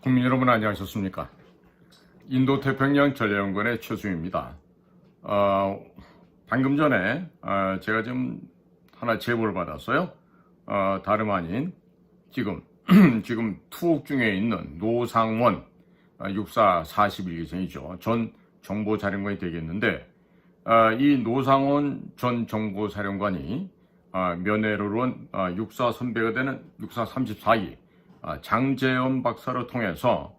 국민 여러분 안녕하셨습니까? 인도태평양 전략연구원의 최수입니다. 방금 전에 제가 좀 하나 제보를 받았어요. 다름 아닌 지금 투옥 중에 있는 노상원 육사 41기생이죠. 전 정보사령관이 되겠는데 이 노상원 전 정보사령관이 면회를 온 육사 선배가 되는 육사 34기 장재현 박사를 통해서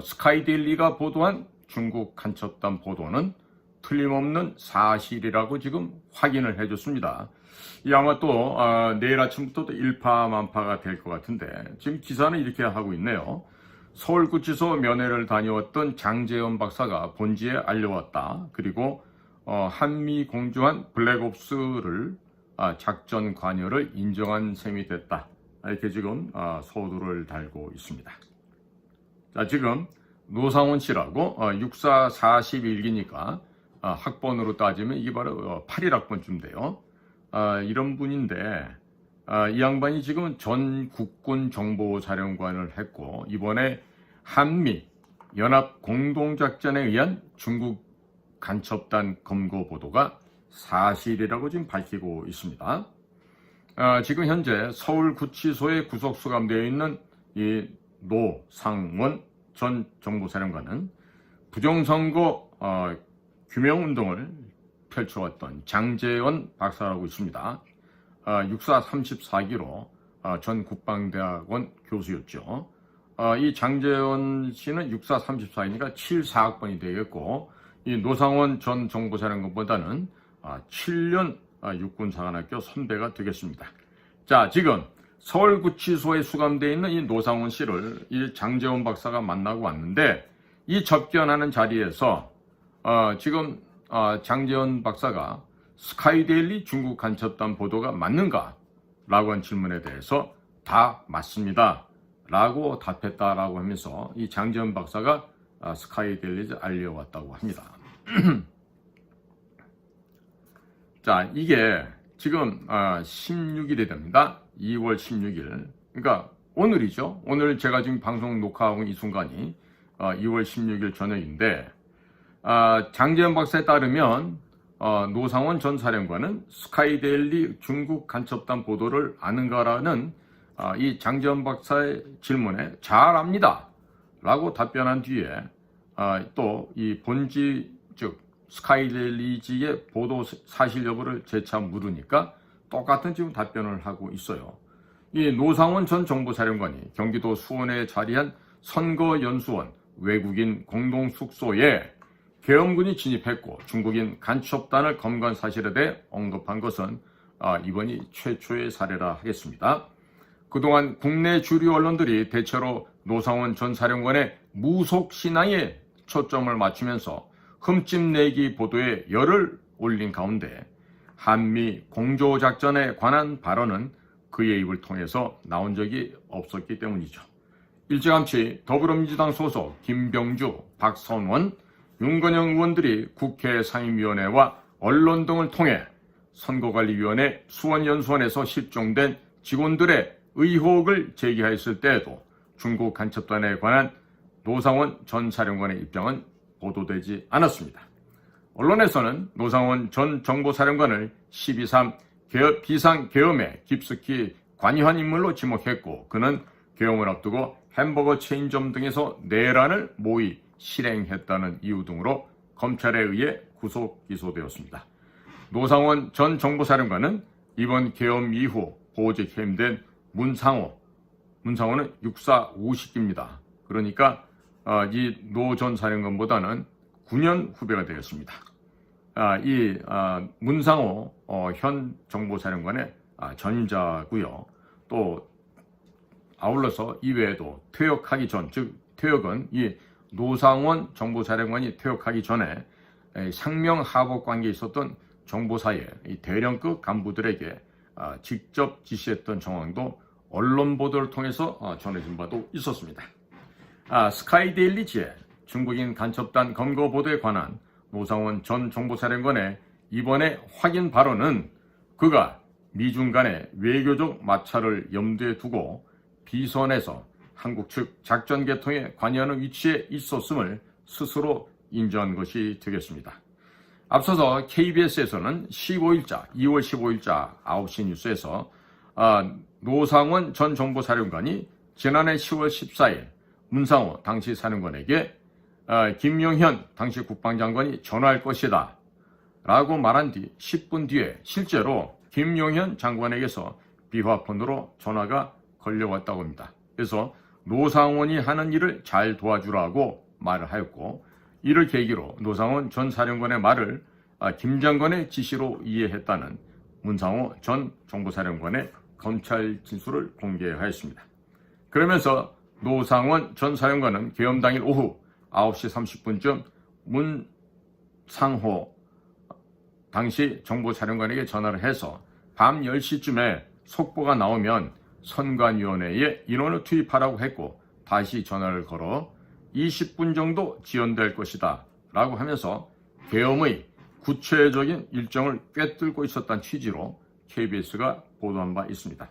스카이데일리가 보도한 중국 간첩단 보도는 틀림없는 사실이라고 지금 확인을 해줬습니다. 이 아마 또 내일 아침부터 또 일파만파가 될 것 같은데 지금 기사는 이렇게 하고 있네요. 서울구치소 면회를 다녀왔던 장재현 박사가 본지에 알려왔다. 그리고 한미 공조한 블랙옵스를 작전 관여를 인정한 셈이 됐다. 이렇게 지금 서두를 달고 있습니다. 자, 지금 노상원 씨라고 육사 41기니까 학번으로 따지면 이게 바로 81학번쯤 돼요. 이런 분인데 이 양반이 지금 전 국군 정보사령관을 했고 이번에 한미 연합 공동작전에 의한 중국 간첩단 검거 보도가 사실이라고 지금 밝히고 있습니다. 지금 현재 서울구치소에 구속 수감되어 있는 이 노상원 전 정보사령관은 부정선거 규명운동을 펼쳐왔던 장재현 박사라고 있습니다. 육사 34기로 전 국방대학원 교수였죠. 이 장재현 씨는 육사 34기니까 74학번이 되겠고 이 노상원 전 정보사령관보다는 7년 육군사관학교 선배가 되겠습니다. 자, 지금 서울구치소에 수감되어 있는 이 노상원 씨를 이 장재현 박사가 만나고 왔는데 이 접견하는 자리에서 지금 장재현 박사가 스카이데일리 중국 간첩단 보도가 맞는가? 라고 한 질문에 대해서 다 맞습니다. 라고 답했다라고 하면서 이 장재현 박사가 스카이데일리에 알려왔다고 합니다. 자, 이게 지금 16일이 됩니다. 2월 16일. 그러니까 오늘이죠. 오늘 제가 지금 방송 녹화하고 이 순간이 2월 16일 저녁인데 장재현 박사에 따르면 노상원 전 사령관은 스카이데일리 중국 간첩단 보도를 아는가라는 이 장재현 박사의 질문에 잘 압니다. 라고 답변한 뒤에 또 이 본지 즉 스카이데일리지의 보도 사실 여부를 재차 물으니까 똑같은 지금 답변을 하고 있어요. 이 노상원 전 정보사령관이 경기도 수원에 자리한 선거연수원 외국인 공동숙소에 계엄군이 진입했고 중국인 간첩단을 검거한 사실에 대해 언급한 것은 이번이 최초의 사례라 하겠습니다. 그동안 국내 주류 언론들이 대체로 노상원 전 사령관의 무속 신앙에 초점을 맞추면서 흠집내기 보도에 열을 올린 가운데 한미 공조작전에 관한 발언은 그의 입을 통해서 나온 적이 없었기 때문이죠. 일찌감치 더불어민주당 소속 김병주, 박선원, 윤건영 의원들이 국회 상임위원회와 언론 등을 통해 선거관리위원회 수원연수원에서 실종된 직원들의 의혹을 제기하였을 때에도 중국 간첩단에 관한 노상원 전 사령관의 입장은 보도되지 않았습니다. 언론에서는 노상원 전 정보사령관을 12.3 비상계엄에 깊숙이 관여한 인물로 지목했고 그는 계엄을 앞두고 햄버거 체인점 등에서 내란을 모의 실행했다는 이유 등으로 검찰에 의해 구속 기소되었습니다. 노상원 전 정보사령관은 이번 계엄 이후 보직 해임된 문상호는 육사 50기입니다. 그러니까 이 노 전 사령관보다는 9년 후배가 되겠습니다. 이 문상호 현 정보사령관의 전임자고요. 또 아울러서 이외에도 퇴역하기 전, 즉 퇴역은 이 노상원 정보사령관이 퇴역하기 전에 상명하복 관계에 있었던 정보사의 이 대령급 간부들에게 직접 지시했던 정황도 언론 보도를 통해서 전해진 바도 있었습니다. 스카이데일리지의 중국인 간첩단 검거 보도에 관한 노상원 전 정보사령관의 이번에 확인 발언은 그가 미중 간의 외교적 마찰을 염두에 두고 비선에서 한국 측 작전 개통에 관여하는 위치에 있었음을 스스로 인정한 것이 되겠습니다. 앞서서 KBS에서는 2월 15일자 9시 뉴스에서 노상원 전 정보사령관이 지난해 10월 14일 문상호 당시 사령관에게 김용현 당시 국방장관이 전화할 것이다 라고 말한 뒤 10분 뒤에 실제로 김용현 장관에게서 비화폰으로 전화가 걸려왔다고 합니다. 그래서 노상원이 하는 일을 잘 도와주라고 말을 하였고, 이를 계기로 노상원 전 사령관의 말을 김 장관의 지시로 이해했다는 문상호 전 정보사령관의 검찰 진술을 공개하였습니다. 그러면서 노상원 전 사령관은 계엄 당일 오후 9시 30분쯤 문상호 당시 정보사령관에게 전화를 해서 밤 10시쯤에 속보가 나오면 선관위원회에 인원을 투입하라고 했고, 다시 전화를 걸어 20분 정도 지연될 것이다 라고 하면서 계엄의 구체적인 일정을 꿰뚫고 있었다는 취지로 KBS가 보도한 바 있습니다.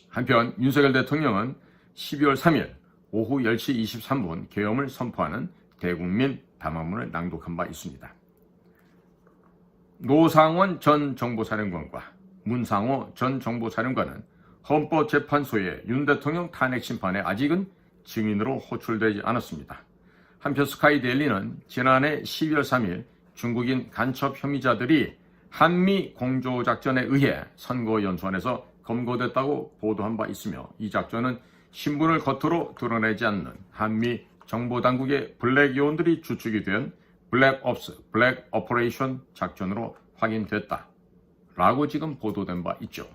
한편 윤석열 대통령은 12월 3일 오후 10시 23분 계엄을 선포하는 대국민 담화문을 낭독한 바 있습니다. 노상원 전 정보사령관과 문상호 전 정보사령관은 헌법재판소의 윤 대통령 탄핵 심판에 아직은 증인으로 호출되지 않았습니다. 한편 스카이데일리는 지난해 12월 3일 중국인 간첩 혐의자들이 한미 공조작전에 의해 선거연수원에서 검거됐다고 보도한 바 있으며, 이 작전은 신분을 겉으로 드러내지 않는 한미 정보당국의 블랙 요원들이 주축이 된 블랙옵스, 블랙 오퍼레이션 작전으로 확인됐다 라고 지금 보도된 바 있죠.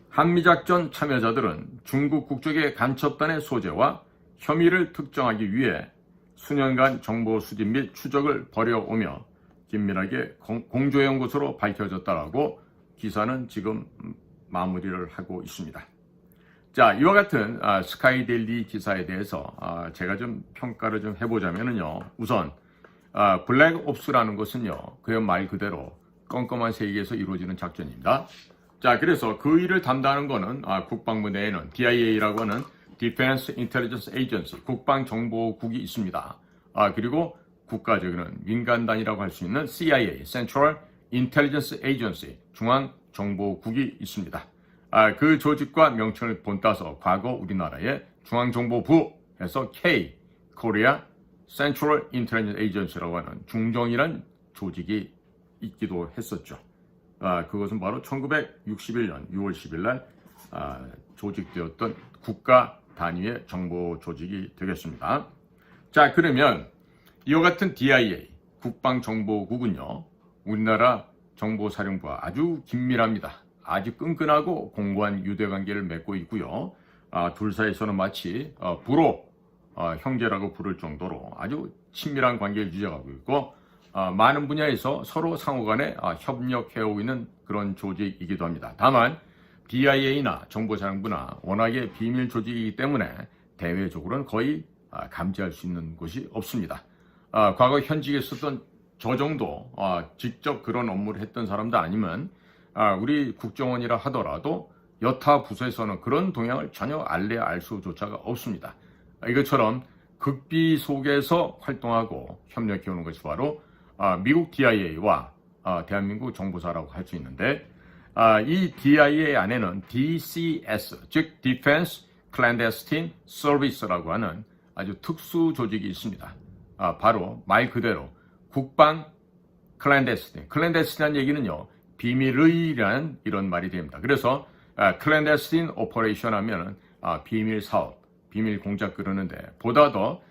한미작전 참여자들은 중국 국적의 간첩단의 소재와 혐의를 특정하기 위해 수년간 정보 수집 및 추적을 벌여오며 긴밀하게 공조해온 것으로 밝혀졌다라고 기사는 지금 마무리를 하고 있습니다. 자, 이와 같은 스카이데일리 기사에 대해서 제가 좀 평가를 좀 해보자면요. 우선 블랙옵스라는 것은요, 그의 말 그대로 껌껌한 세계에서 이루어지는 작전입니다. 자, 그래서 그 일을 담당하는 것은 국방부 내에는 DIA라고 하는 Defense Intelligence Agency, 국방정보국이 있습니다. 그리고 국가적인 민간단이라고 할 수 있는 CIA, Central Intelligence Agency, 중앙정보국이 있습니다. 그 조직과 명칭을 본따서 과거 우리나라의 중앙정보부에서 K, Korea Central Intelligence Agency라고 하는 중정이란 조직이 있기도 했었죠. 그것은 바로 1961년 6월 10일 날 조직되었던 국가 단위의 정보 조직이 되겠습니다. 자, 그러면 이와 같은 DIA, 국방정보국은요, 우리나라 정보사령부와 아주 긴밀합니다. 아주 끈끈하고 공고한 유대관계를 맺고 있고요. 둘 사이에서는 마치 부로, 형제라고 부를 정도로 아주 친밀한 관계를 유지하고 있고, 많은 분야에서 서로 상호간에 협력해오고 있는 그런 조직이기도 합니다. 다만 DIA나 정보사령부나 워낙에 비밀 조직이기 때문에 대외적으로는 거의 감지할 수 있는 곳이 없습니다. 과거 현직에 있었던 저 정도 직접 그런 업무를 했던 사람도 아니면 우리 국정원이라 하더라도 여타 부서에서는 그런 동향을 전혀 알 수조차가 없습니다. 이것처럼 극비 속에서 활동하고 협력해오는 것이 바로 미국 DIA와 대한민국 정보사라고 할 수 있는데, 이 DIA 안에는 DCS, 즉 Defense Clandestine Service라고 하는 아주 특수 조직이 있습니다. 바로 말 그대로 국방 클랜데스틴. 클랜데스틴이라는 얘기는요, 비밀의라는 이런 말이 됩니다. 그래서 클랜데스틴 오퍼레이션 하면은 비밀 사업, 비밀 공작 그러는데, 보다 더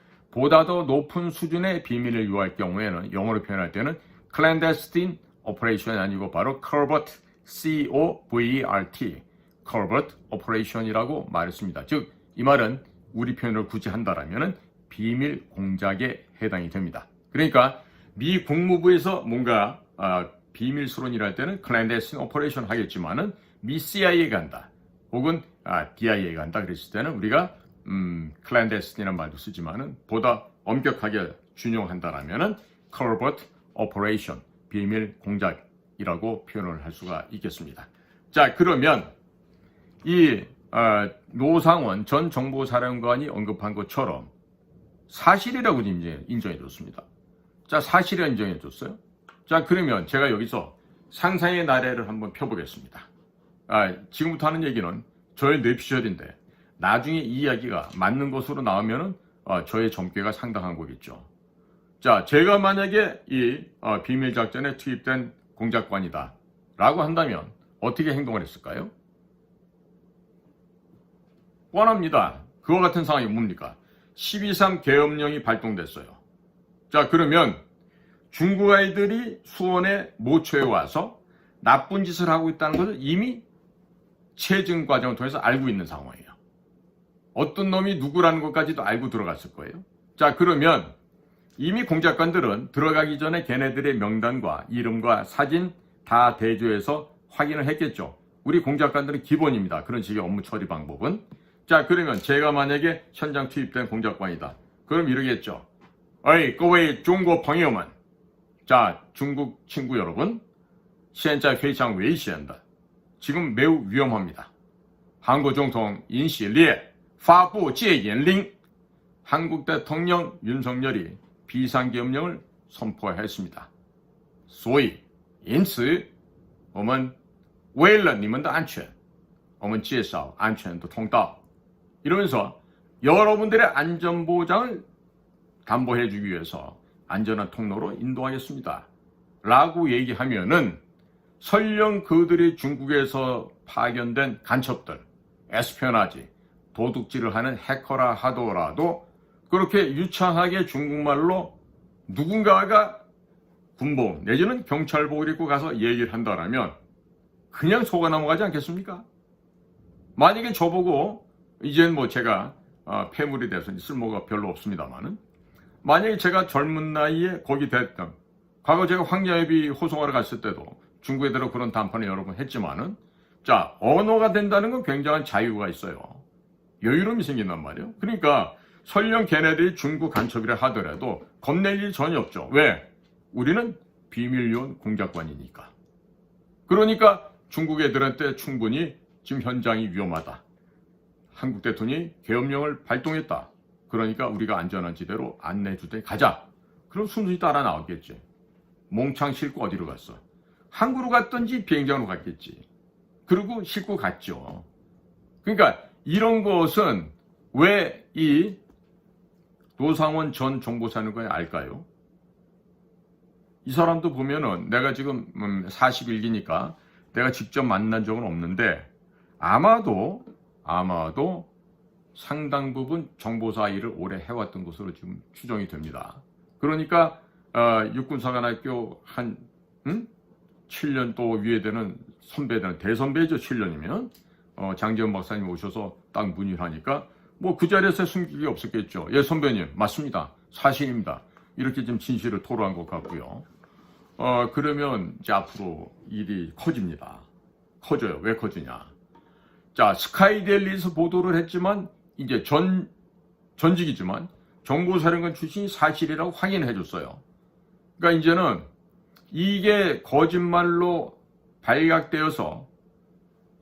높은 수준의 비밀을 요할 경우에는 영어로 표현할 때는 clandestine operation이 아니고 바로 covert, C-O-V-E-R-T, covert operation이라고 말했습니다. 즉, 이 말은 우리 표현을 굳이 한다라면은 비밀 공작에 해당이 됩니다. 그러니까 미 국무부에서 뭔가 비밀 수론이라 할 때는 clandestine operation 하겠지만은 미 CIA가 한다, 혹은 DIA가 한다 그랬을 때는 우리가 clandestine이라는 말도 쓰지만은 보다 엄격하게 준용한다라면은 covert operation, 비밀 공작이라고 표현을 할 수가 있겠습니다. 자, 그러면 이 노상원 전 정보사령관이 언급한 것처럼 사실이라고 인정해 줬습니다. 자, 사실이라 인정해 줬어요. 자, 그러면 제가 여기서 상상의 나래를 한번 펴보겠습니다. 지금부터 하는 얘기는 저의 뇌피셜인데 나중에 이 이야기가 맞는 것으로 나오면은 저의 점괘가 상당한 거겠죠. 자, 제가 만약에 이 비밀작전에 투입된 공작관이다 라고 한다면 어떻게 행동을 했을까요? 뻔합니다. 그와 같은 상황이 뭡니까? 12.3 계엄령이 발동됐어요. 자, 그러면 중국 아이들이 수원에 모처에 와서 나쁜 짓을 하고 있다는 것을 이미 체증 과정을 통해서 알고 있는 상황이에요. 어떤 놈이 누구라는 것까지도 알고 들어갔을 거예요. 자, 그러면 이미 공작관들은 들어가기 전에 걔네들의 명단과 이름과 사진 다 대조해서 확인을 했겠죠. 우리 공작관들은 기본입니다. 그런 식의 업무 처리 방법은. 자, 그러면 제가 만약에 현장 투입된 공작관이다. 그럼 이러겠죠. 어이, 各位中国朋友们. 자, 중국 친구 여러분. 现在非常危险的. 지금 매우 위험합니다. 한국总统 尹锡烈 发布戒严令. 한국 대통령 윤석열이 비상계엄령을 선포했습니다. 所以因此我们为了你们的安全我们介绍安全的通道. 이러면서 여러분들의 안전보장을 담보해주기 위해서 안전한 통로로 인도하겠습니다. 라고 얘기하면은 설령 그들이 중국에서 파견된 간첩들, 에스피오나지, 도둑질을 하는 해커라 하더라도 그렇게 유창하게 중국말로 누군가가 군복 내지는 경찰복을 입고 가서 얘기를 한다면 그냥 속아 넘어가지 않겠습니까? 만약에 저보고 이젠 뭐 제가 폐물이 돼서 쓸모가 별로 없습니다만은 만약에 제가 젊은 나이에 거기 됐던 과거 제가 황야협이 호송하러 갔을 때도 중국 애들하고 그런談판을 여러 번 했지만은 자, 언어가 된다는 건 굉장한 자유가 있어요. 여유로움이 생긴단 말이에요. 그러니까 설령 걔네들이 중국 간첩이라 하더라도 겁낼 일이 전혀 없죠. 왜? 우리는 비밀요원 공작관이니까. 그러니까 중국 애들한테 충분히 지금 현장이 위험하다. 한국 대통령이 계엄령을 발동했다. 그러니까 우리가 안전한 지대로 안내해주되 가자. 그럼 순순히 따라 나왔겠지. 몽창 싣고 어디로 갔어? 항구로 갔던지 비행장으로 갔겠지. 그리고 싣고 갔죠. 그러니까 이런 것은 왜 이 노상원 전 정보사령관이 알까요? 이 사람도 보면은 내가 지금 41기니까 내가 직접 만난 적은 없는데 아마도 상당 부분 정보사 일을 오래 해왔던 것으로 지금 추정이 됩니다. 그러니까 육군사관학교 한 7년 또 위에 되는 선배들은 대선배죠. 7년이면 장재원 박사님 오셔서 딱 문의를 하니까 뭐 그 자리에서 숨길 게 없었겠죠. 예, 선배님 맞습니다. 사실입니다. 이렇게 좀 진실을 토로한 것 같고요. 그러면 이제 앞으로 일이 커집니다. 커져요. 왜 커지냐? 자, 스카이데일리에서 보도를 했지만 이제 전직이지만 정보사령관 출신이 사실이라고 확인해 줬어요. 그러니까 이제는 이게 거짓말로 발각되어서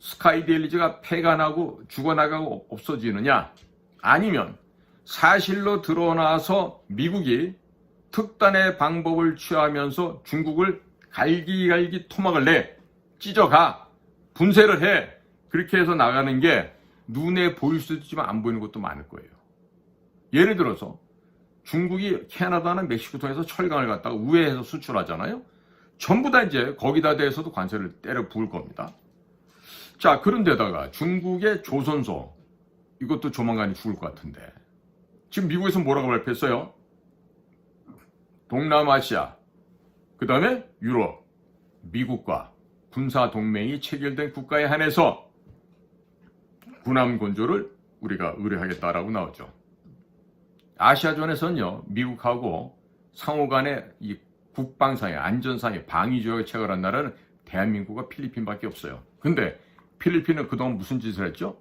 스카이데일리즈가 폐간하고 죽어나가고 없어지느냐, 아니면 사실로 드러나서 미국이 특단의 방법을 취하면서 중국을 갈기갈기 토막을 내 찢어가 분쇄를 해, 그렇게 해서 나가는 게 눈에 보일 수도 있지만 안 보이는 것도 많을 거예요. 예를 들어서 중국이 캐나다나 멕시코 통해서 철강을 갖다가 우회해서 수출하잖아요. 전부 다 이제 거기다 대해서도 관세를 때려 부을 겁니다. 자, 그런데다가 중국의 조선소, 이것도 조만간 죽을 것 같은데 지금 미국에서 뭐라고 발표했어요? 동남아시아, 그 다음에 유럽, 미국과 군사동맹이 체결된 국가에 한해서 군함 건조를 우리가 의뢰하겠다라고 나오죠. 아시아존에서는요, 미국하고 상호 간의 이 국방상의 안전상의 방위조약을 체결한 나라는 대한민국과 필리핀밖에 없어요. 근데 필리핀은 그동안 무슨 짓을 했죠?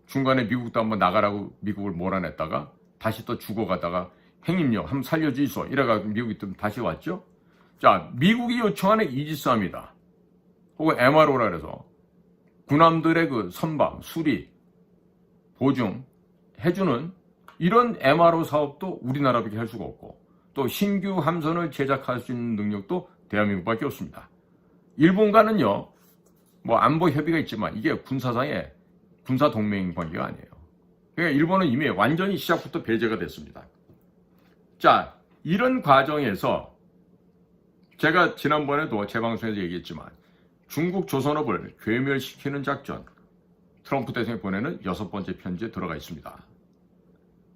중간에 미국도 한번 나가라고 미국을 몰아냈다가 다시 또 죽어가다가 행임력 한번 살려주이소 이래가지고 미국이 또 다시 왔죠. 자, 미국이 요청하는 이지스함이다 혹은 MRO라 그래서 군함들의 그 선박, 수리, 보증 해주는 이런 MRO 사업도 우리나라밖에 할 수가 없고, 또 신규 함선을 제작할 수 있는 능력도 대한민국밖에 없습니다. 일본과는요, 뭐 안보 협의가 있지만 이게 군사상의 군사 동맹 관계가 아니에요. 그러니까 일본은 이미 완전히 시작부터 배제가 됐습니다. 자, 이런 과정에서 제가 지난번에도 제 방송에서 얘기했지만 중국 조선업을 괴멸시키는 작전, 트럼프 대통령이 보내는 6번째 편지에 들어가 있습니다.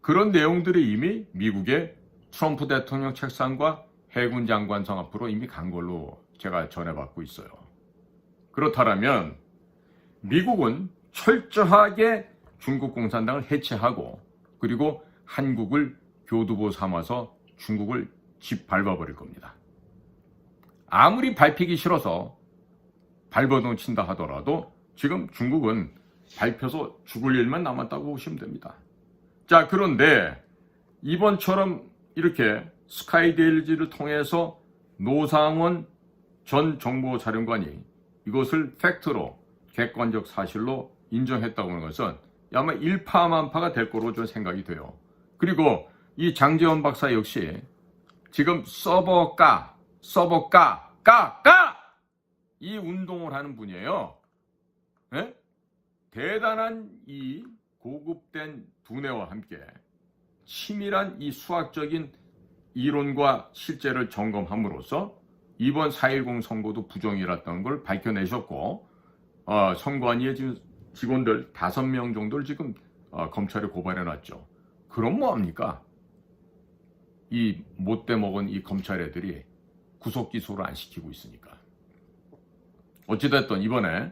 그런 내용들이 이미 미국의 트럼프 대통령 책상과 해군 장관성 앞으로 이미 간 걸로 제가 전해받고 있어요. 그렇다면 미국은 철저하게 중국 공산당을 해체하고, 그리고 한국을 교두보 삼아서 중국을 짓밟아버릴 겁니다. 아무리 밟히기 싫어서 발버둥 친다 하더라도 지금 중국은 밟혀서 죽을 일만 남았다고 보시면 됩니다. 자, 그런데 이번처럼 이렇게 스카이데일지를 통해서 노상원 전 정보사령관이 이것을 팩트로, 객관적 사실로 인정했다고 하는 것은 아마 일파만파가 될 거로 좀 생각이 돼요. 그리고 이 장제원 박사 역시 지금 서버 까 이 운동을 하는 분이에요. 네? 대단한 이 고급된 두뇌와 함께 치밀한 이 수학적인 이론과 실제를 점검함으로써 이번 4.10 선거도 부정이었다는 걸 밝혀내셨고, 선관위의 지금 직원들 5명 정도를 지금 검찰에 고발해놨죠. 그럼 뭐합니까? 이 못돼 먹은 이 검찰 애들이 구속 기소를 안 시키고 있으니까. 어찌됐든 이번에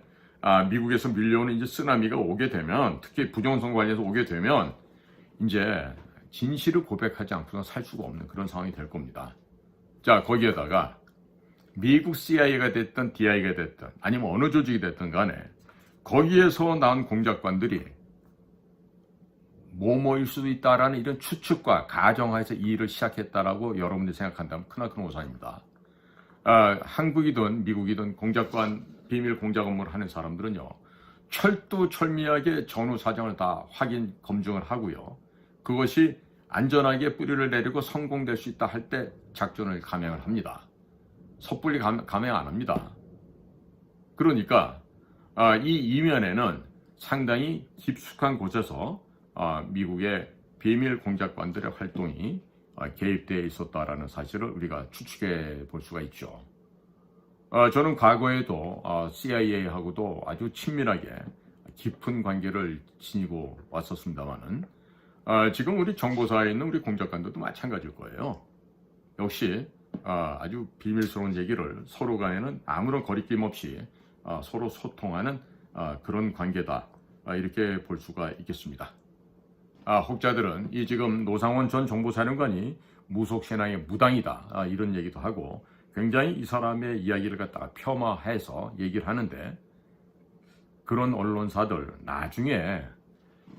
미국에서 밀려오는 이제 쓰나미가 오게 되면, 특히 부정선거 관련해서 오게 되면 이제 진실을 고백하지 않고는 살 수가 없는 그런 상황이 될 겁니다. 자, 거기에다가 미국 CIA가 됐든 DIA가 됐든 아니면 어느 조직이 됐든 간에 거기에서 나온 공작관들이 뭐뭐일 수도 있다라는 이런 추측과 가정하에서 이 일을 시작했다라고 여러분들이 생각한다면 크나큰 오산입니다. 한국이든 미국이든 공작관, 비밀 공작 업무를 하는 사람들은요, 철두철미하게 전후 사정을 다 확인, 검증을 하고요. 그것이 안전하게 뿌리를 내리고 성공될 수 있다 할 때 작전을 감행을 합니다. 섣불리 감행 안 합니다. 그러니까 이 이면에는 상당히 깊숙한 곳에서 미국의 비밀 공작관들의 활동이 개입되어 있었다라는 사실을 우리가 추측해 볼 수가 있죠. 저는 과거에도 CIA하고도 아주 친밀하게 깊은 관계를 지니고 왔었습니다만은 지금 우리 정보사에 있는 우리 공작관들도 마찬가지일 거예요. 역시 아주 비밀스러운 얘기를 서로 간에는 아무런 거리낌 없이 서로 소통하는 그런 관계다, 이렇게 볼 수가 있겠습니다. 혹자들은 이 지금 노상원 전 정보사령관이 무속신앙의 무당이다, 이런 얘기도 하고 굉장히 이 사람의 이야기를 갖다가 폄하해서 얘기를 하는데, 그런 언론사들 나중에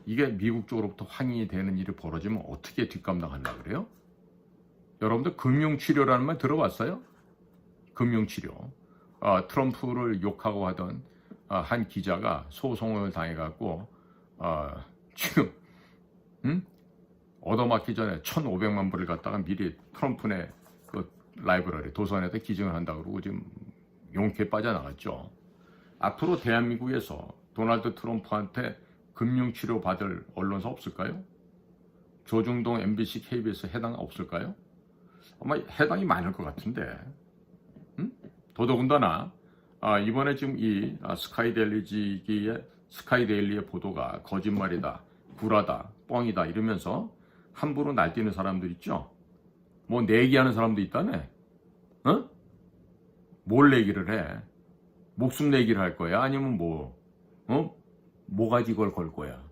이게 미국 쪽으로부터 확인이 되는 일이 벌어지면 어떻게 뒷감당하려고 그래요? 여러분들 금융치료라는 말 들어봤어요? 금융치료. 트럼프를 욕하고 하던 한 기자가 소송을 당해갖고 지금 얻어맞기 전에 1,500만 불을 갖다가 미리 트럼프네 그 라이브러리 도서관에다 기증을 한다고 그러고 지금 용케 빠져나갔죠. 앞으로 대한민국에서 도널드 트럼프한테 금융치료 받을 언론사 없을까요? 조중동, MBC, KBS 해당 없을까요? 아마 해당이 많을 것 같은데. 더더군다나 이번에 지금 이 스카이데일리의 보도가 거짓말이다, 구라다, 뻥이다 이러면서 함부로 날뛰는 사람들 있죠. 뭐 내기하는 사람도 있다네. 뭘 내기를 해? 목숨 내기를 할 거야? 아니면 뭐가지 걸 거야?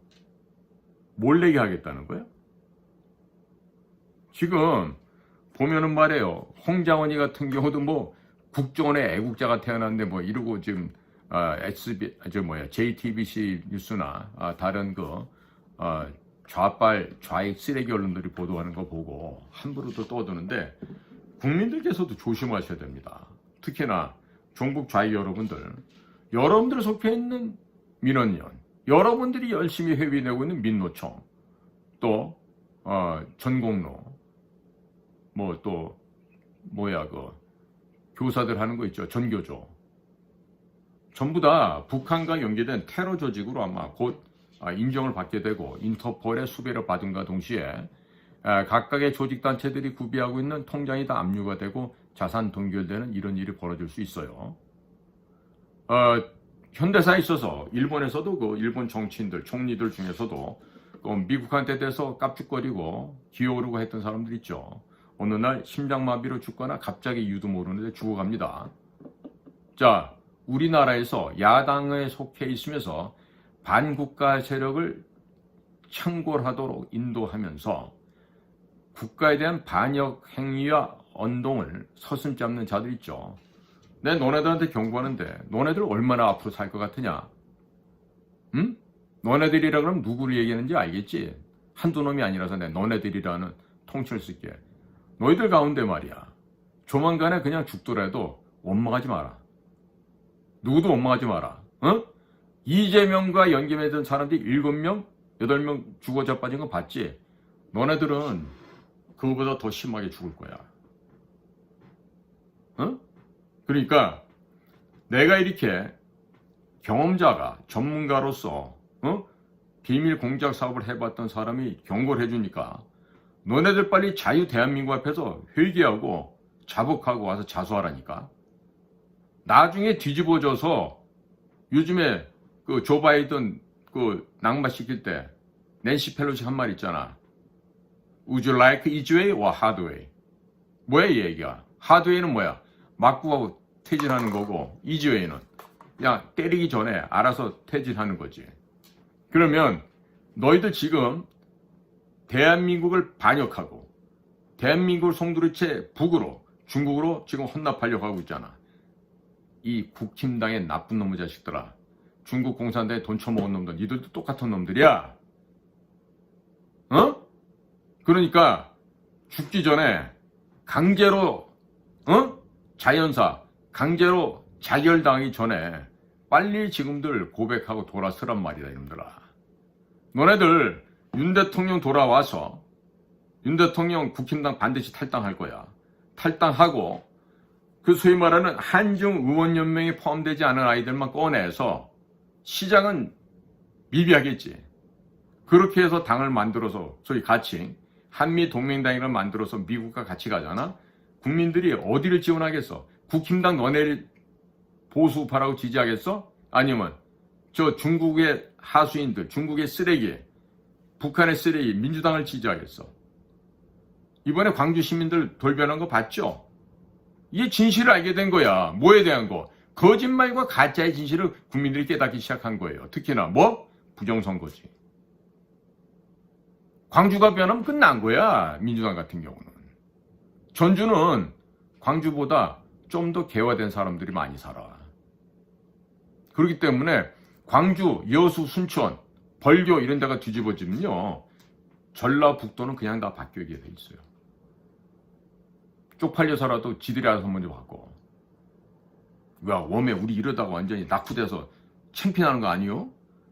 뭘 내기 하겠다는 거야? 지금 보면은 말이에요, 홍장원이 같은 경우도 뭐 국정원의 애국자가 태어났는데 뭐 이러고 지금 JTBC 뉴스나 다른 그 좌익 쓰레기 언론들이 보도하는 거 보고 함부로도 떠드는데, 국민들께서도 조심하셔야 됩니다. 특히나 종북 좌익 여러분들 속해 있는 민원연, 여러분들이 열심히 회비내고 있는 민노총, 또 전공로, 교사들 하는 거 있죠, 전교조, 전부 다 북한과 연계된 테러 조직으로 아마 곧 인정을 받게 되고 인터폴의 수배를 받은과 동시에 각각의 조직단체들이 구비하고 있는 통장이 다 압류가 되고 자산 동결되는 이런 일이 벌어질 수 있어요. 현대사에 있어서 일본에서도 그 일본 정치인들, 총리들 중에서도 미국한테 대해서 깝죽거리고 기어오르고 했던 사람들 있죠. 어느 날 심장마비로 죽거나 갑자기 이유도 모르는데 죽어갑니다. 자, 우리나라에서 야당에 속해 있으면서 반국가 세력을 창궐하도록 인도하면서 국가에 대한 반역 행위와 언동을 서슴지 않는 자들 있죠. 내 너네들한테 경고하는데 너네들 얼마나 앞으로 살 것 같으냐? 응? 너네들이라 그러면 누구를 얘기하는지 알겠지? 한두 놈이 아니라서 내 너네들이라는 통칭을 쓸게. 너희들 가운데 말이야, 조만간에 그냥 죽더라도 원망하지 마라. 누구도 원망하지 마라. 어? 이재명과 연계 맺은 사람들이 7명, 8명 죽어 자빠진 거 봤지? 너네들은 그거보다 더 심하게 죽을 거야. 어? 그러니까 내가 이렇게 경험자가, 전문가로서 비밀 공작 사업을 해봤던 사람이 경고를 해주니까 너네들 빨리 자유 대한민국 앞에서 회개하고 자복하고 와서 자수하라니까. 나중에 뒤집어져서 요즘에 그 조 바이든 그 낙마시킬 때 낸시 펠로시 한 말 있잖아. Would you like easy way or hard way? 뭐야 이 얘기야? hard way는 뭐야? 맞고 퇴진하는 거고, easy way는 그냥 때리기 전에 알아서 퇴진하는 거지. 그러면 너희들 지금 대한민국을 반역하고 대한민국을 송두리째 북으로, 중국으로 지금 혼납하려고 하고 있잖아. 이 국힘당의 나쁜 놈의 자식들아, 중국 공산당에 돈 처먹은 놈들, 니들도 똑같은 놈들이야. 어? 그러니까 죽기 전에 강제로 자연사 강제로 자결당하기 전에 빨리 지금들 고백하고 돌아서란 말이다 이놈들아. 너네들 윤 대통령 돌아와서 윤 대통령 국힘당 반드시 탈당할 거야. 탈당하고 그 소위 말하는 한중 의원연맹에 포함되지 않은 아이들만 꺼내서 시장은 미비하겠지. 그렇게 해서 당을 만들어서 소위 같이 한미동맹당을 만들어서 미국과 같이 가잖아. 국민들이 어디를 지원하겠어? 국힘당 너네를 보수파라고 지지하겠어? 아니면 저 중국의 하수인들, 중국의 쓰레기, 북한의 쓰레기, 민주당을 지지하겠어? 이번에 광주 시민들 돌변한 거 봤죠? 이게 진실을 알게 된 거야. 뭐에 대한 거? 거짓말과 가짜의 진실을 국민들이 깨닫기 시작한 거예요. 특히나 뭐? 부정선거지. 광주가 변하면 끝난 거야. 민주당 같은 경우는. 전주는 광주보다 좀 더 개화된 사람들이 많이 살아. 그렇기 때문에 광주, 여수, 순천, 벌교 이런 데가 뒤집어지면요, 전라북도는 그냥 다 바뀌게 돼 있어요. 쪽팔려서라도 지들이 알아서 먼저 바꿔. 야, 웜에 우리 이러다가 완전히 낙후돼서 창피하는 거 아니요?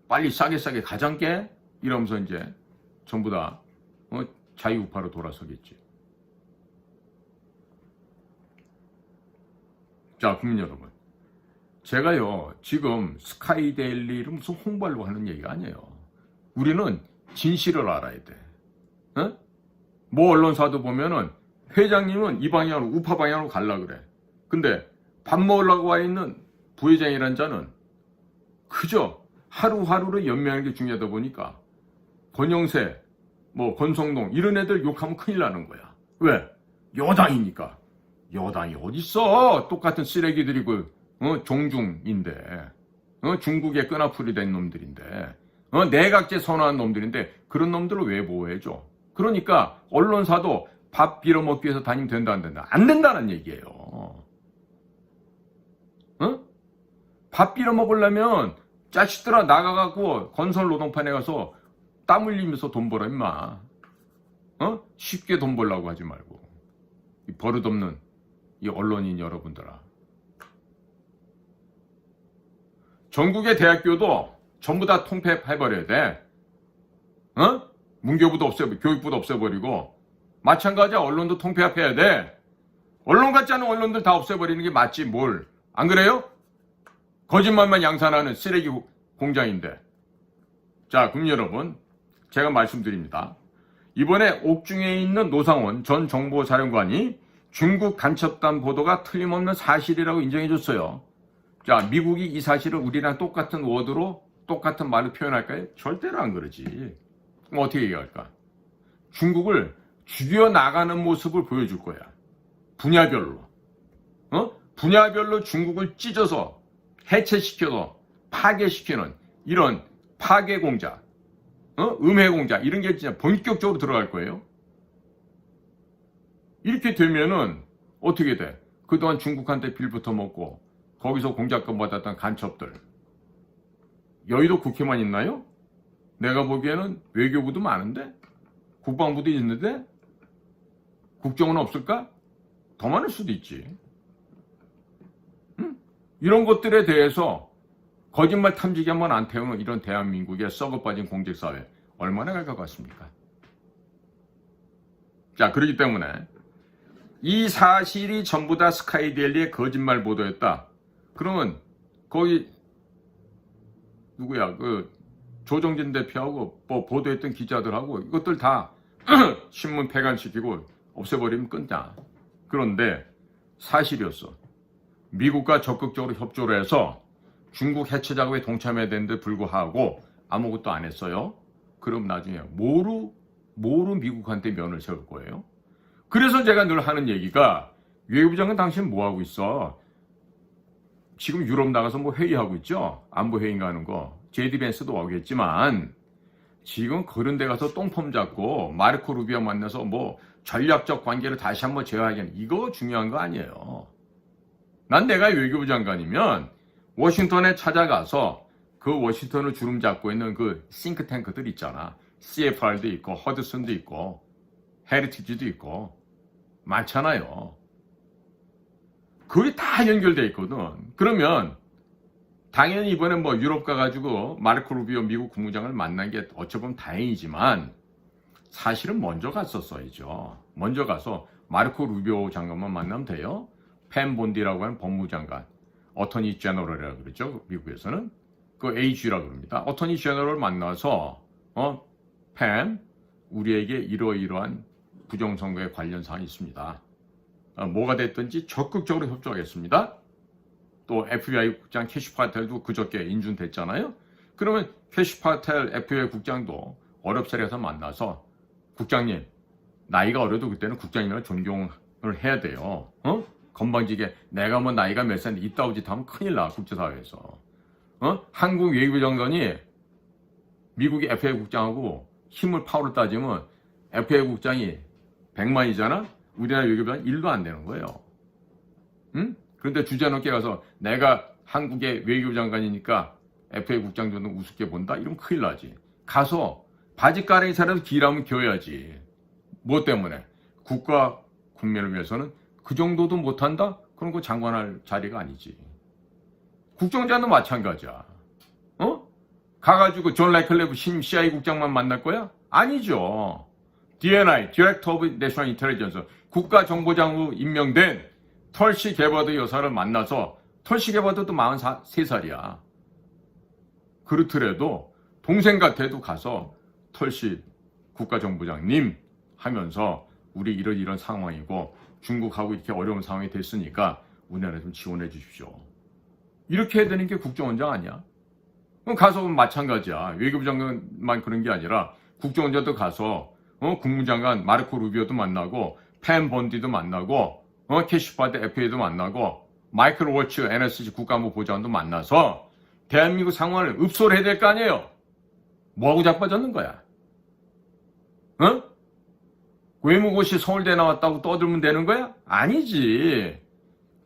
빨리 싸게 가장께? 이러면서 이제 전부 다 자유우파로 돌아서겠지. 자, 국민 여러분, 제가요 지금 스카이데일리를 무슨 홍보하려고 하는 얘기가 아니에요. 우리는 진실을 알아야 돼. 어? 뭐 언론사도 보면은 회장님은 이 방향으로, 우파 방향으로 갈라 그래. 근데 밥 먹으려고 와 있는 부회장이란 자는 그저 하루하루를 연명하는 게 중요하다 보니까 권영세, 뭐 권성동 이런 애들 욕하면 큰일 나는 거야. 왜? 여당이니까. 여당이 어딨어? 똑같은 쓰레기들이고 종중인데, 중국의 끈아풀이 된 놈들인데, 내각제 선호한 놈들인데 그런 놈들을 왜 보호해줘? 그러니까 언론사도 밥 빌어먹기 위해서 다니면 된다 안 된다? 안 된다는 얘기예요. 밥 빌어먹으려면 자식들아 나가갖고 건설 노동판에 가서 땀 흘리면서 돈 벌어 임마. 쉽게 돈 벌라고 하지 말고. 이 버릇없는 이 언론인 여러분들아. 전국의 대학교도 전부 다 통폐해버려야 돼. 문교부도 없애버리고 교육부도 없애버리고 마찬가지야. 언론도 통폐합해야 돼. 언론 같지 않은 언론들 다 없애버리는 게 맞지 뭘. 안 그래요? 거짓말만 양산하는 쓰레기 공장인데. 자, 그럼 여러분 제가 말씀드립니다. 이번에 옥중에 있는 노상원 전 정보사령관이 중국 간첩단 보도가 틀림없는 사실이라고 인정해줬어요. 자, 미국이 이 사실을 우리랑 똑같은 워드로 똑같은 말로 표현할까요? 절대로 안 그러지. 그럼 어떻게 얘기할까? 중국을 죽여나가는 모습을 보여줄 거야. 분야별로. 분야별로 중국을 찢어서 해체시켜서 파괴시키는 이런 파괴 공작, 음해 공작 이런 게 진짜 본격적으로 들어갈 거예요. 이렇게 되면은 어떻게 돼? 그동안 중국한테 빌부터 먹고 거기서 공작권 받았던 간첩들 여의도 국회만 있나요? 내가 보기에는 외교부도 많은데 국방부도 있는데 국정은 없을까? 더 많을 수도 있지. 이런 것들에 대해서 거짓말 탐지기 한번 안 태우는 이런 대한민국의 썩어빠진 공직사회 얼마나 갈 것 같습니까? 자, 그렇기 때문에 이 사실이 전부 다 스카이데일리의 거짓말 보도였다. 그러면 거기 누구야? 그 조정진 대표하고 뭐 보도했던 기자들하고 이것들 다 신문 폐간시키고 없애버리면 끝나. 그런데 사실이었어. 미국과 적극적으로 협조를 해서 중국 해체 작업에 동참해야 되는데 불구하고 아무것도 안 했어요. 그럼 나중에 뭐로 미국한테 면을 세울 거예요? 그래서 제가 늘 하는 얘기가 외교부 장관 당신 뭐하고 있어? 지금 유럽 나가서 뭐 회의하고 있죠? 안보 회의인가 하는 거. 제디 벤스도 오겠지만 지금 그런 데 가서 똥폼 잡고 마르코 루비오 만나서 뭐 전략적 관계를 다시 한번 재화하기는 이거 중요한 거 아니에요. 난 내가 외교부 장관이면 워싱턴에 찾아가서 그 워싱턴을 주름 잡고 있는 그 싱크탱크들 있잖아. CFR도 있고 허드슨도 있고 헤리티지도 있고 많잖아요. 그게 다 연결돼 있거든. 그러면 당연히 이번에 뭐 유럽 가가지고 마르코 루비오 미국 국무장을 만난 게 어쩌면 다행이지만 사실은 먼저 갔었어야죠. 먼저 가서 마르코 루비오 장관만 만나면 돼요. 펜 본디라고 하는 법무장관, 어터니 제너럴이라고 그러죠. 미국에서는 그 AG라고 그럽니다. 어터니 제너럴 만나서 펜 우리에게 이러이러한 부정선거에 관련 사항이 있습니다. 뭐가 됐든지 적극적으로 협조하겠습니다. 또 FBI 국장 캐시 파텔도 그저께 인준됐잖아요. 그러면 캐시 파텔 FBI 국장도 어렵사리해서 만나서 국장님 나이가 어려도 그때는 국장님을 존경을 해야 돼요. 건방지게 내가 뭐 나이가 몇 살인데 이따위 짓 하면 큰일 나 국제사회에서. 한국 외교부 장관이 미국의 FA 국장하고 힘을 파워를 따지면 FA 국장이 100만이잖아? 우리나라 외교부장은 1도 안 되는 거예요. 그런데 주제 넘게 가서 내가 한국의 외교부 장관이니까 FA 국장 정도 우습게 본다? 이러면 큰일 나지. 가서 바지가랑이 차려서 길하면 겨야지. 뭐 때문에? 국가 국면을 위해서는 그 정도도 못한다? 그럼 그 장관할 자리가 아니지. 국정장도 마찬가지야. 가가지고 존 라이클레브 신 CIA 국장만 만날 거야? 아니죠. DNI, Director of National Intelligence, 국가정보장으로 임명된 털시 게버드 여사를 만나서 털시 게버드도 43살이야. 그렇더라도 동생 같아도 가서 털시 국가정보장님 하면서 우리 이런 상황이고 중국하고 이렇게 어려운 상황이 됐으니까 우리나라에 좀 지원해 주십시오. 이렇게 해야 되는 게 국정원장 아니야? 그럼 가서 마찬가지야. 외교부 장관만 그런 게 아니라 국정원장도 가서 국무장관 마르코 루비오도 만나고 펜 본디도 만나고 캐시파드 FA도 만나고 마이클 워츠 NSC 국가안보 보좌관도 만나서 대한민국 상황을 읍소를 해야 될 거 아니에요. 뭐하고 자빠졌는 거야? 외무고시 서울대 나왔다고 떠들면 되는 거야? 아니지.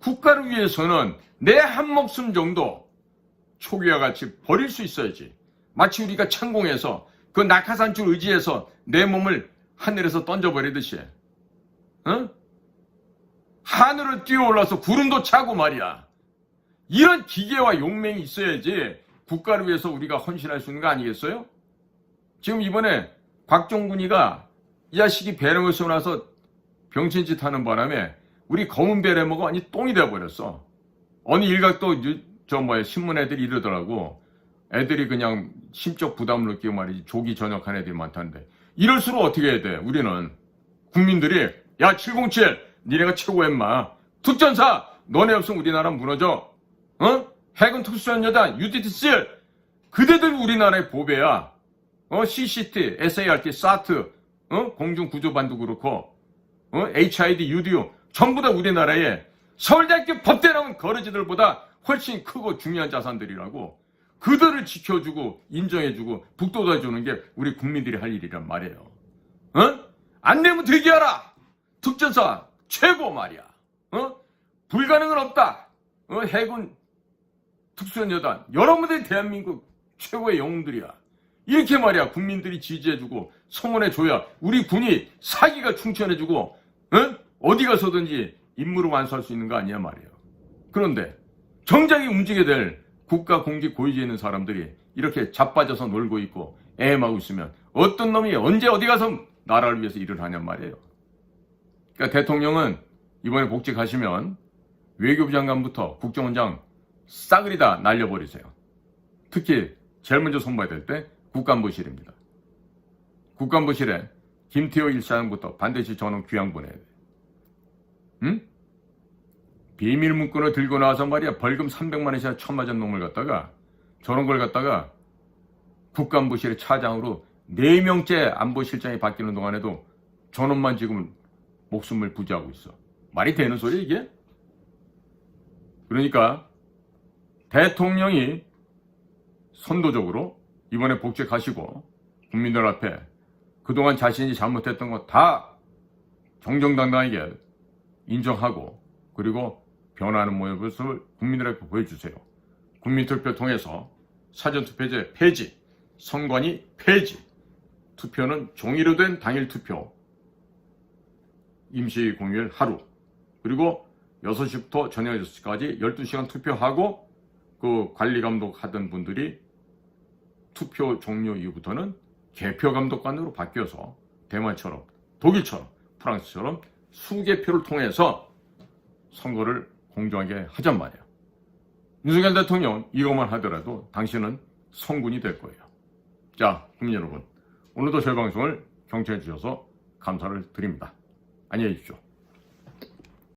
국가를 위해서는 내 한 목숨 정도 초기와 같이 버릴 수 있어야지. 마치 우리가 창공에서 그 낙하산줄 의지해서 내 몸을 하늘에서 던져버리듯이 하늘을 뛰어올라서 구름도 차고 말이야. 이런 기계와 용맹이 있어야지 국가를 위해서 우리가 헌신할 수 있는 거 아니겠어요? 지금 이번에 곽종군이가 이 자식이 배령을 쏘고 나서 병신짓 하는 바람에 우리 검은 배래머가 아니 똥이 돼버렸어. 어느 일각도 신문 애들이 이러더라고. 애들이 그냥 심적 부담을 느끼고 말이지 조기 전역한 애들이 많다는데 이럴수록 어떻게 해야 돼? 우리는 국민들이 야 707 니네가 최고야 인마. 특전사 너네 없으면 우리나라 무너져. 해군 특수전여단 UTTC 그대들 우리나라의 보배야. CCT, SART, SAT, 공중구조반도 그렇고, HID, UDU, 전부 다 우리나라의 서울대학교 법대 나온 거르지들보다 훨씬 크고 중요한 자산들이라고. 그들을 지켜주고, 인정해주고, 북돋아주는 게 우리 국민들이 할 일이란 말이에요. 안 되면 대기하라! 특전사, 최고 말이야. 불가능은 없다. 해군, 특수전여단, 여러분들이 대한민국 최고의 영웅들이야. 이렇게 말이야 국민들이 지지해주고 성원해줘야 우리 군이 사기가 충천해주고 어디 가서든지 임무를 완수할 수 있는 거 아니야 말이에요. 그런데 정작이 움직여야 될 국가 공직 고위직에 있는 사람들이 이렇게 자빠져서 놀고 있고 애엠하고 있으면 어떤 놈이 언제 어디 가서 나라를 위해서 일을 하냔 말이에요. 그러니까 대통령은 이번에 복직하시면 외교부 장관부터 국정원장 싸그리 다 날려버리세요. 특히 제일 먼저 손봐야 될 때 국간부실입니다. 국간부실에 김태호 1사장부터 반드시 저는 귀양 보내야 돼. 비밀 문건을 들고 나와서 말이야 벌금 300만 원이나 쳐맞은 놈을 갖다가 저런 걸 갖다가 국간부실의 차장으로 4명째 안보실장이 바뀌는 동안에도 저놈만 지금 목숨을 부지하고 있어. 말이 되는 소리야 이게? 그러니까 대통령이 선도적으로 이번에 복직하시고 국민들 앞에 그동안 자신이 잘못했던 거 다 정정당당하게 인정하고 그리고 변화하는 모습을 국민들에게 보여주세요. 국민투표 통해서 사전투표제 폐지, 선관위 폐지, 투표는 종이로 된 당일 투표, 임시 공휴일 하루, 그리고 6시부터 저녁 6시까지 12시간 투표하고 그 관리 감독하던 분들이 투표 종료 이후부터는 개표 감독관으로 바뀌어서 대만처럼 독일처럼 프랑스처럼 수개표를 통해서 선거를 공정하게 하잔 말이야. 윤석열 대통령 이것만 하더라도 당신은 성군이 될 거예요. 자, 국민 여러분, 오늘도 저희 방송을 경청해 주셔서 감사를 드립니다. 안녕히 계십시오.